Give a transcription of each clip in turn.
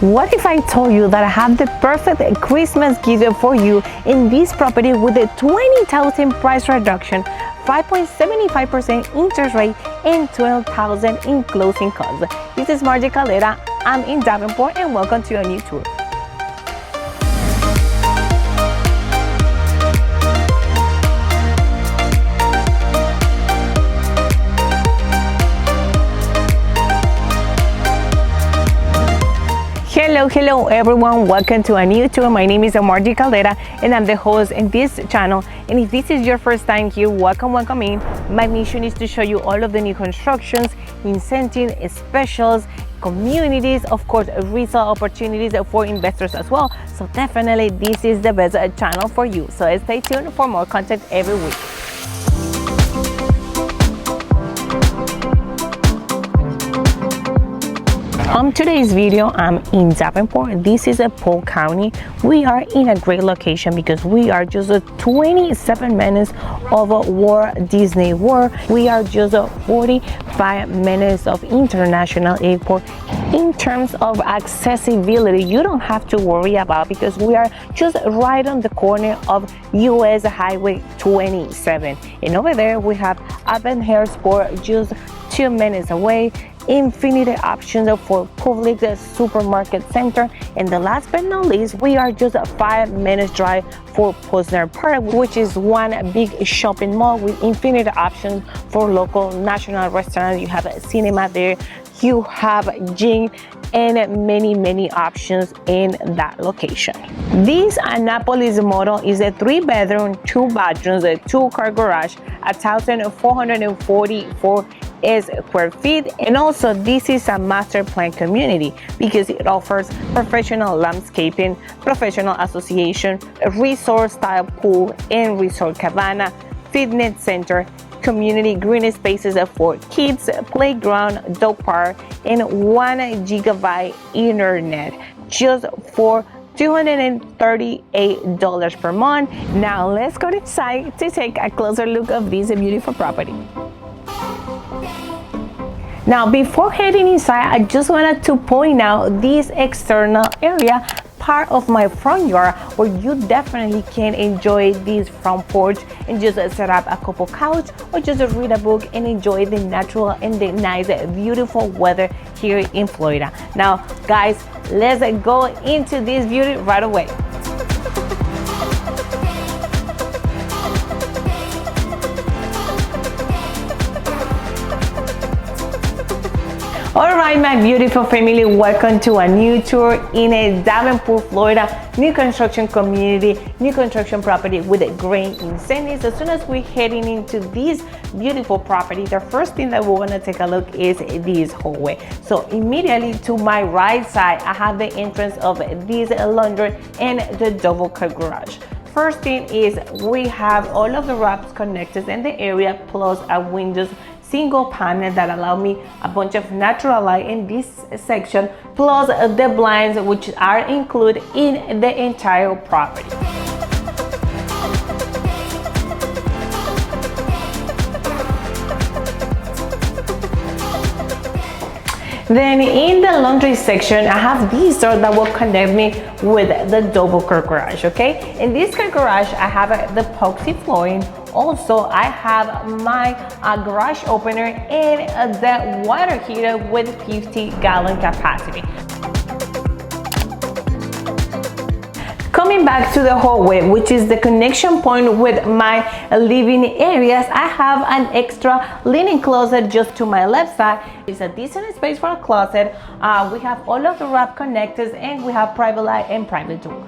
What if I told you that I have the perfect Christmas gift for you in this property with a $20,000 price reduction, 5.75% interest rate, and $12,000 in closing costs? This is Marye Caldera. I'm in Davenport, and welcome to a new tour. Hello everyone, welcome to a new tour. My name is Marye Caldera and I'm the host in this channel. And if this is your first time here, welcome in. My mission is to show you all of the new constructions, incentives, specials, communities, of course resale opportunities for investors as well. So definitely this is the best channel for you. So stay tuned for more content every week. On today's video, I'm in Davenport. This is a Polk County. We are in a great location because we are just 27 minutes of Walt Disney World. We are just 45 minutes of International Airport. In terms of accessibility, you don't have to worry about because we are just right on the corner of US Highway 27. And over there, we have DAVENPORT just 2 minutes away. Infinite options for public supermarket center, and the last but not least, we are just a 5 minutes drive for Posner Park, which is one big shopping mall with infinite options for local national restaurants. You have a cinema there, you have gym, and many options in that location. This Annapolis model is a 3-bedroom, 2 bathrooms, a 2-car garage, 1,444 square feet, and also this is a master plan community because it offers professional landscaping, professional association, a resort style pool and resort cabana, fitness center, community green spaces for kids, playground, dog park, and 1 gigabyte internet just for $238 per month. Now let's go inside to take a closer look of this beautiful property. Now, before heading inside, I just wanted to point out this external area, part of my front yard, where you definitely can enjoy this front porch and just set up a couple couch or just read a book and enjoy the natural and the nice, beautiful weather here in Florida. Now, guys, let's go into this beauty right away. All right, my beautiful family, welcome to a new tour in a Davenport, Florida, new construction community, new construction property with a great incentives. As soon as we're heading into this beautiful property, the first thing that we want to take a look is this hallway. So immediately to my right side, I have the entrance of this laundry and the double car garage. First thing is we have all of the wraps connected in the area plus a windows single panel that allow me a bunch of natural light in this section, plus the blinds which are included in the entire property. Then in the laundry section, I have this door that will connect me with the double car garage, okay? In this car garage, I have the epoxy flooring. Also, I have my garage opener and the water heater with 50-gallon capacity. Coming back to the hallway, which is the connection point with my living areas, I have an extra linen closet just to my left side. It's a decent space for a closet. We have all of the wrap connectors and we have private light and private door.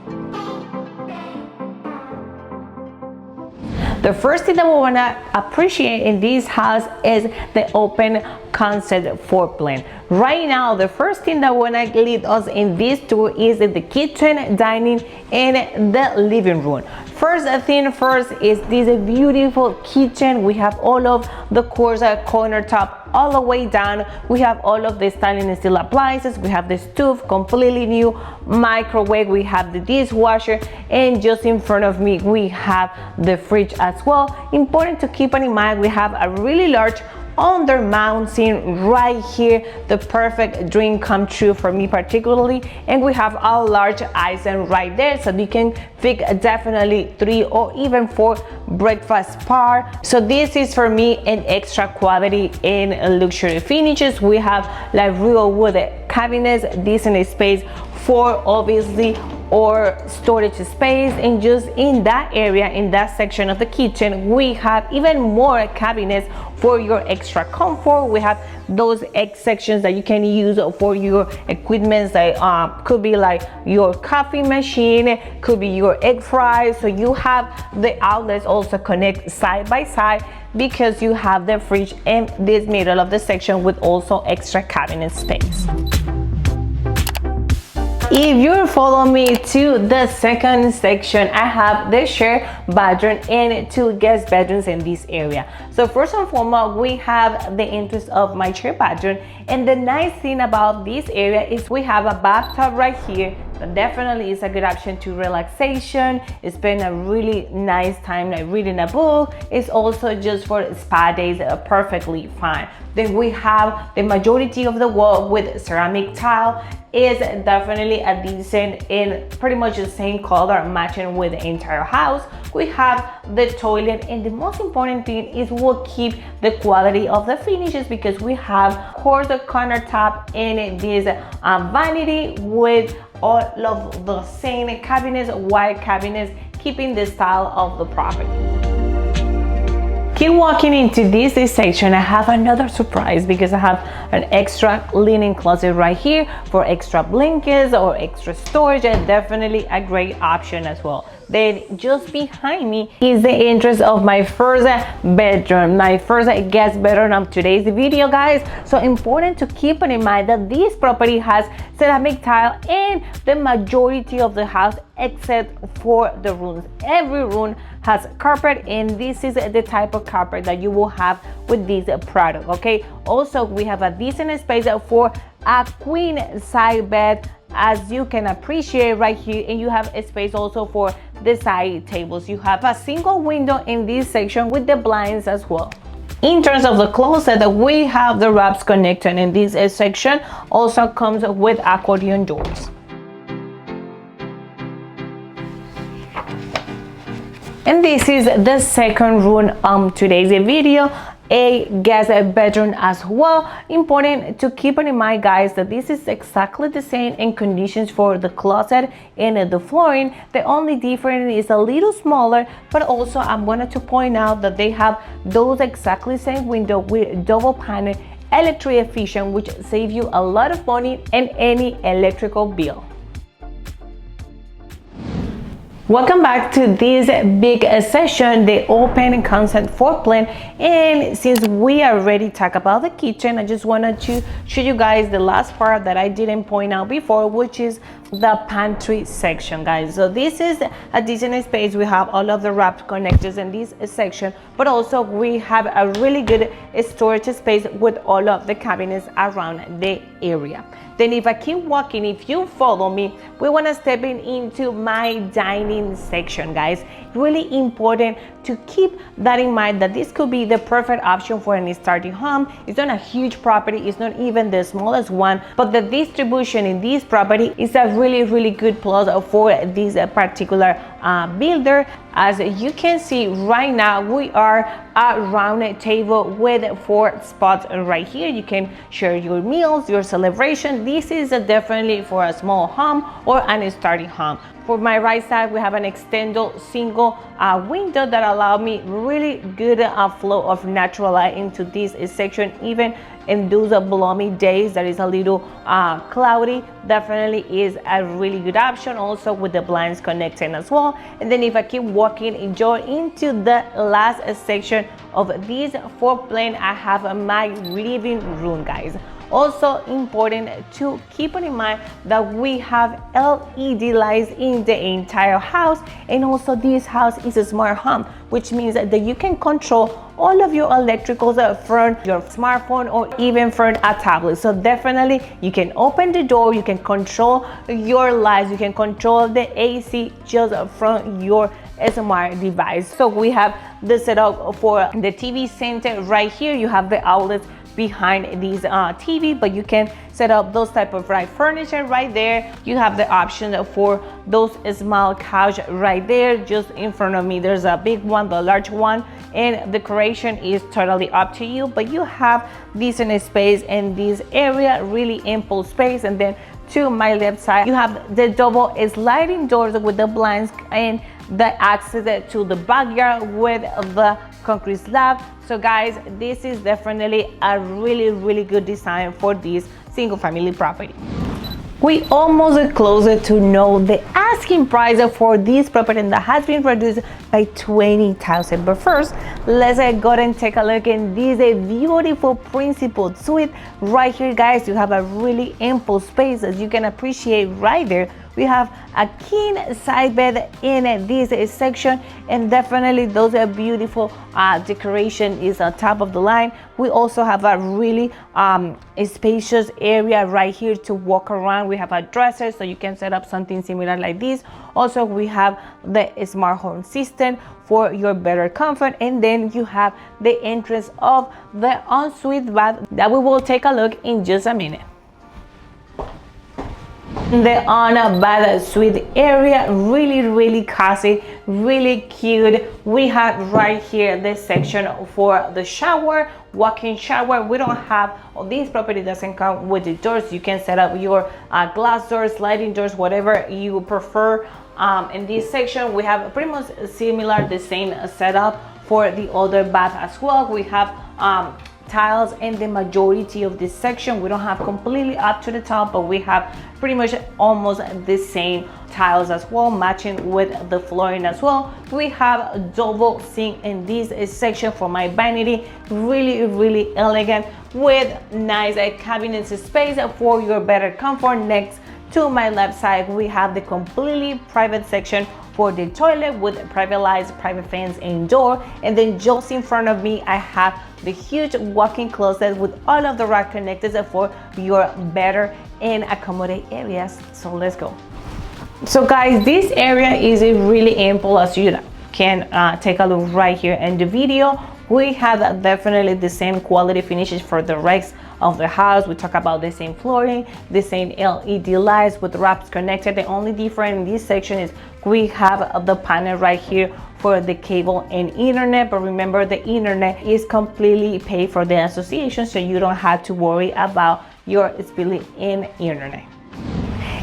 The first thing that we want to appreciate in this house is the open concept floor plan. Right now, the first thing that want to lead us in this tour is the kitchen, dining, and the living room. First thing first is this beautiful kitchen. We have all of the countertop all the way down. We have all of the stainless steel appliances. We have the stove, completely new microwave. We have the dishwasher, and just in front of me we have the fridge as well. Important to keep in mind, we have a really large under mountain right here, the perfect dream come true for me particularly. And we have a large island right there, so you can fit definitely 3 or even 4 breakfast bar. So this is for me an extra quality in luxury finishes. We have like real wood cabinets, decent space for obviously or storage space. And just in that area, in that section of the kitchen, we have even more cabinets for your extra comfort. We have those egg sections that you can use for your equipment, that could be like your coffee machine, could be your egg fry. So you have the outlets also connect side by side, because you have the fridge in this middle of the section with also extra cabinet space. If you follow me to the second section, I have the shared bedroom and 2 guest bedrooms in this area. So first and foremost, we have the entrance of my shared bedroom, and the nice thing about this area is we have a bathtub right here. That definitely is a good option to relaxation. It's been a really nice time like reading a book. It's also just for spa days, perfectly fine. Then we have the majority of the wall with ceramic tile. Is definitely a decent in pretty much the same color matching with the entire house. We have the toilet, and the most important thing is we'll keep the quality of the finishes, because we have quartz countertop in this vanity with all of the same cabinets, white cabinets, keeping the style of the property. Keep walking into this section. I have another surprise, because I have an extra linen closet right here for extra blankets or extra storage, and definitely a great option as well. Then just behind me is the entrance of my first bedroom, my first guest bedroom of today's video, guys. So important to keep in mind that this property has ceramic tile in the majority of the house, except for the rooms. Every room has carpet, and this is the type of carpet that you will have with this product. Okay, also we have a decent space for a queen size bed, as you can appreciate right here, and you have a space also for the side tables. You have a single window in this section with the blinds as well. In terms of the closet, we have the wraps connected in this section. Also comes with accordion doors. And this is the second room today's video, a guest bedroom as well. Important to keep in mind, guys, that this is exactly the same in conditions for the closet and the flooring. The only difference is a little smaller, but also I'm going to point out that they have those exactly same window with double panel, electric efficient, which save you a lot of money in any electrical bill. Welcome back to this big session, the open concept floor plan. And since we already talked about the kitchen, I just wanted to show you guys the last part that I didn't point out before, which is the pantry section, guys. So this is a decent space. We have all of the wrap connectors in this section, but also we have a really good storage space with all of the cabinets around the area. Then if I keep walking, if you follow me, we want to step into my dining section, guys. Really important to keep that in mind, that this could be the perfect option for any starting home. It's not a huge property, it's not even the smallest one, but the distribution in this property is a really good plus for this particular builder. As you can see right now, we are a round table with 4 spots right here. You can share your meals, your celebration. This is definitely for a small home or an starting home. For my right side, we have an extended single window that allow me really good flow of natural light into this section, even in those gloomy days that is a little cloudy. Definitely is a really good option, also with the blinds connecting as well. And then if I keep walking, enjoy into the last section of this floor plan, I have my living room, guys. Also important to keep in mind that we have LED lights in the entire house, and also this house is a smart home, which means that you can control all of your electricals from your smartphone or even from a tablet. So definitely you can open the door, you can control your lights, you can control the AC just from your smart device. So we have the setup for the TV center right here. You have the outlets behind these TV, but you can set up those type of furniture right there. You have the option for those small couch right there. Just in front of me there's a big one, the large one, and decoration is totally up to you, but you have decent space in this area, really ample space. And then to my left side you have the double sliding doors with the blinds and the access to the backyard with the concrete slab. So guys, this is definitely a really good design for this single family property. We almost closed to know the asking price for this property, and that has been reduced by $20,000. But first, let's go and take a look in this beautiful principal suite right here, guys. You have a really ample space, as you can appreciate right there. We have a king side bed in this section, and definitely those are beautiful decoration is on top of the line. We also have a really spacious area right here to walk around. We have a dresser, so you can set up something similar like this. Also, we have the smart home system for your better comfort, and then you have the entrance of the ensuite bath that we will take a look in just a minute. The bath suite area, really cozy, really cute. We have right here this section for the shower, walk-in shower. We don't have, this property doesn't come with the doors. You can set up your glass doors, sliding doors, whatever you prefer. In this section we have pretty much similar, the same setup for the other bath as well. We have tiles in the majority of this section. We don't have completely up to the top, but we have pretty much almost the same tiles as well, matching with the flooring as well. We have a double sink in this section for my vanity, really elegant with nice cabinet space for your better comfort. Next to my left side we have the completely private section for the toilet with private lights, private fans, and door. And then just in front of me I have the huge walk-in closet with all of the rack connectors for your better and accommodate areas. So let's go. So guys, this area is really ample, as you can take a look right here in the video. We have definitely the same quality finishes for the rest of the house. We talk about the same flooring, the same LED lights with wraps connected. The only difference in this section is we have the panel right here for the cable and internet, but remember the internet is completely paid for the association, so you don't have to worry about your spilling in internet.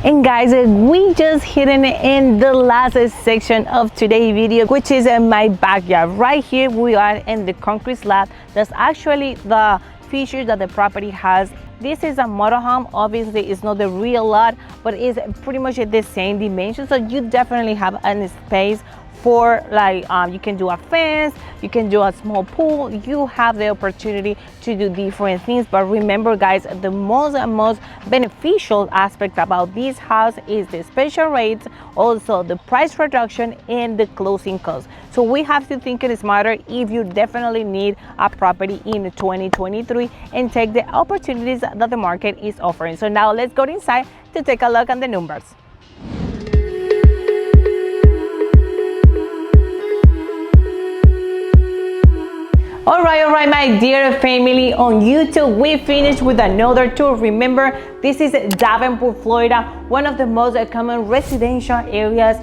And guys, we just hit in the last section of today's video, which is in my backyard. Right here we are in the concrete slab. That's actually the features that the property has. This is a motorhome. Obviously it's not the real lot, but it's pretty much the same dimensions, so you definitely have a space for like you can do a fence, you can do a small pool. You have the opportunity to do different things. But remember guys, the most beneficial aspect about this house is the special rates, also the price reduction and the closing costs. So we have to think it smarter if you definitely need a property in 2023 and take the opportunities that the market is offering. So now let's go inside to take a look at the numbers. All right, my dear family on YouTube, we finished with another tour. Remember, this is Davenport, Florida, one of the most common residential areas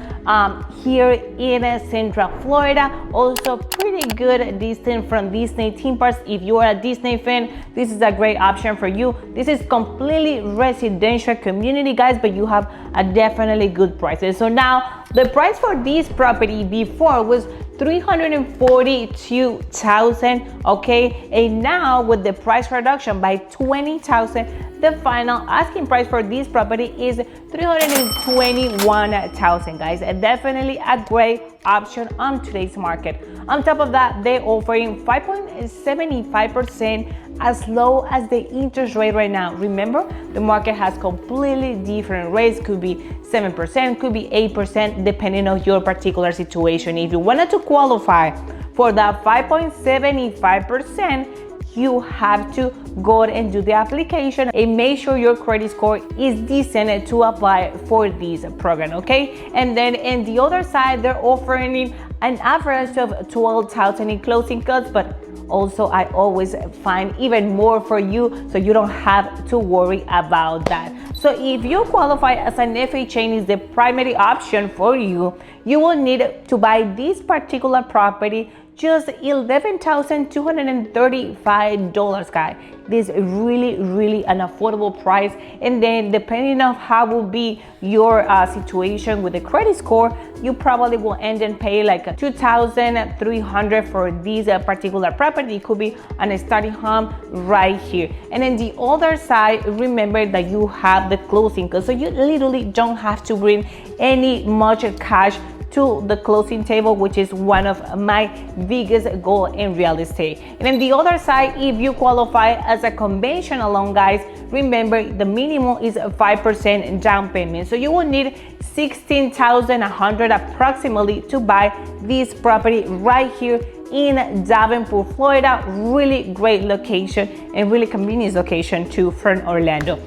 here in Central Florida. Also pretty good distance from Disney theme parks. If you are a Disney fan, this is a great option for you. This is completely residential community, guys, but you have a definitely good prices. So now the price for this property before was $342,000, okay, and now with the price reduction by $20,000, the final asking price for this property is $321,000, guys. Definitely a great option on today's market. On top of that, they're offering 5.75% as low as the interest rate right now. Remember, the market has completely different rates. Could be 7%, could be 8%, depending on your particular situation. If you wanted to qualify for that 5.75%, you have to go ahead and do the application and make sure your credit score is decent to apply for this program, okay? And then in the other side, they're offering an average of 12,000 in closing costs, but also I always find even more for you, so you don't have to worry about that. So if you qualify as an FHA is the primary option for you, you will need to buy this particular property just $11,235, guys. This is really an affordable price. And then depending on how will be your situation with the credit score, you probably will end and pay like $2,300 for this particular property. It could be an starting home right here. And then the other side, remember that you have the closing costs, so you literally don't have to bring any much cash to the closing table, which is one of my biggest goal in real estate. And then the other side, if you qualify as a conventional loan, guys, remember the minimum is 5% down payment. So you will need $16,100 approximately to buy this property right here in Davenport, Florida. Really great location and really convenient location too from Orlando.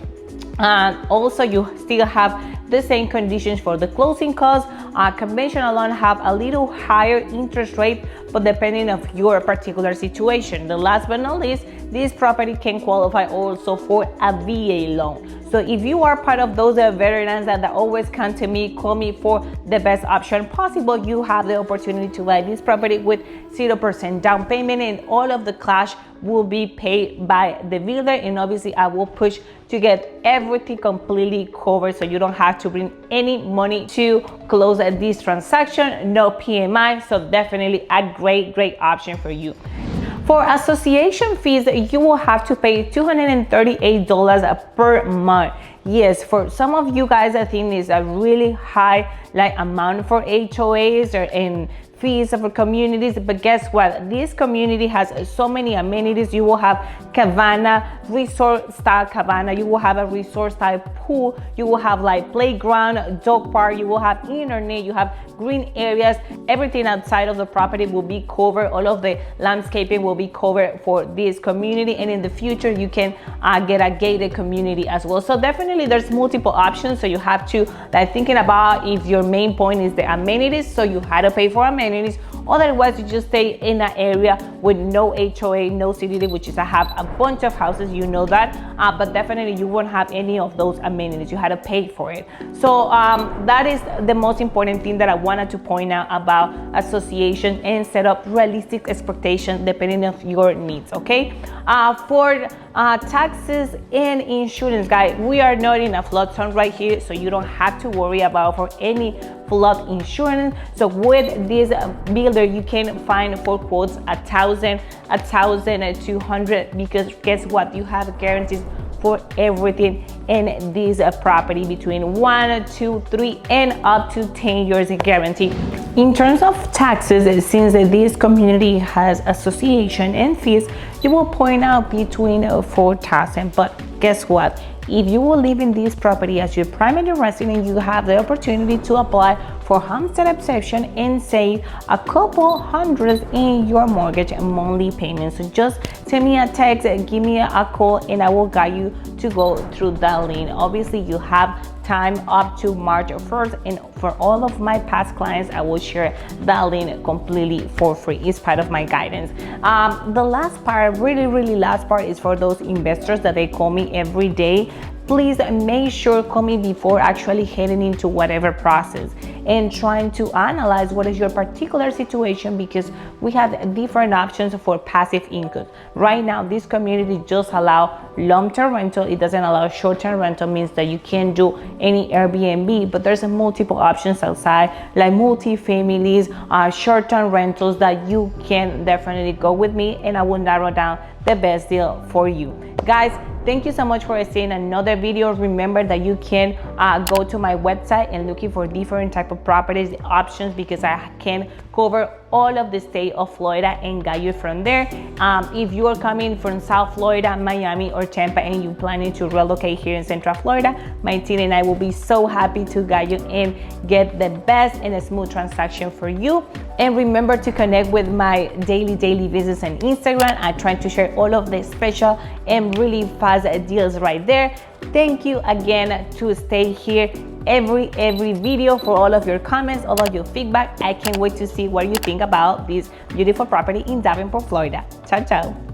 Also, you still have the same conditions for the closing costs. Conventional loan have a little higher interest rate, but depending on your particular situation. The last but not least, this property can qualify also for a VA loan. So if you are part of those veterans that always come to me, call me for the best option possible, you have the opportunity to buy this property with 0% down payment, and all of the cash will be paid by the builder. And obviously I will push to get everything completely covered, so you don't have to bring any money to close this transaction. No PMI, so definitely a great option for you. For association fees, you will have to pay $238 per month. Yes, for some of you guys, I think it's a really high amount for HOAs or in fees for communities, but guess what? This community has so many amenities. You will have cabana, resort style cabana, you will have a resort style pool, you will have playground, dog park, you will have internet, you have green areas. Everything outside of the property will be covered. All of the landscaping will be covered for this community, and in the future you can get a gated community as well. So definitely there's multiple options, so you have to thinking about if your main point is the amenities, so you had to pay for amenities. Otherwise, you just stay in an area with no HOA, no CDD, which is I have a bunch of houses, you know that, but definitely you won't have any of those amenities. You had to pay for it. So that is the most important thing that I wanted to point out about association, and set up realistic expectations depending on your needs, okay? For taxes and insurance, guys, we are not in a flood zone right here, so you don't have to worry about for any flood insurance. So with this builder, you can find for quotes $1,000, $1,200, because guess what? You have guarantees for everything in this property between 1, 2, 3, and up to 10 years guarantee. In terms of taxes, since this community has association and fees, you will point out between $4,000. But guess what? If you will live in this property as your primary resident, you have the opportunity to apply for homestead exception and save a couple hundreds in your mortgage and monthly payments. So just send me a text, give me a call, and I will guide you to go through that link. Obviously, you have time up to March 1st, and for all of my past clients, I will share that link completely for free. It's part of my guidance. The last part, really last part, is for those investors that they call me every day. Please make sure call me before actually heading into whatever process and trying to analyze what is your particular situation, because we have different options for passive income. Right now, this community just allow long-term rental. It doesn't allow short-term rental, means that you can't do any Airbnb, but there's multiple options outside, like multi-families, short-term rentals that you can definitely go with me, and I will narrow down the best deal for you. Guys, thank you so much for seeing another video. Remember that you can go to my website and looking for different type of properties options, because I can cover all of the state of Florida and guide you from there. If you are coming from South Florida, Miami, or Tampa, and you're planning to relocate here in Central Florida, my team and I will be so happy to guide you and get the best and a smooth transaction for you. And remember to connect with my daily visits on Instagram. I try to share all of the special and really fast deals right there. Thank you again to stay here every video for all of your comments, all of your feedback. I can't wait to see what you think about this beautiful property in Davenport, Florida. Ciao, ciao.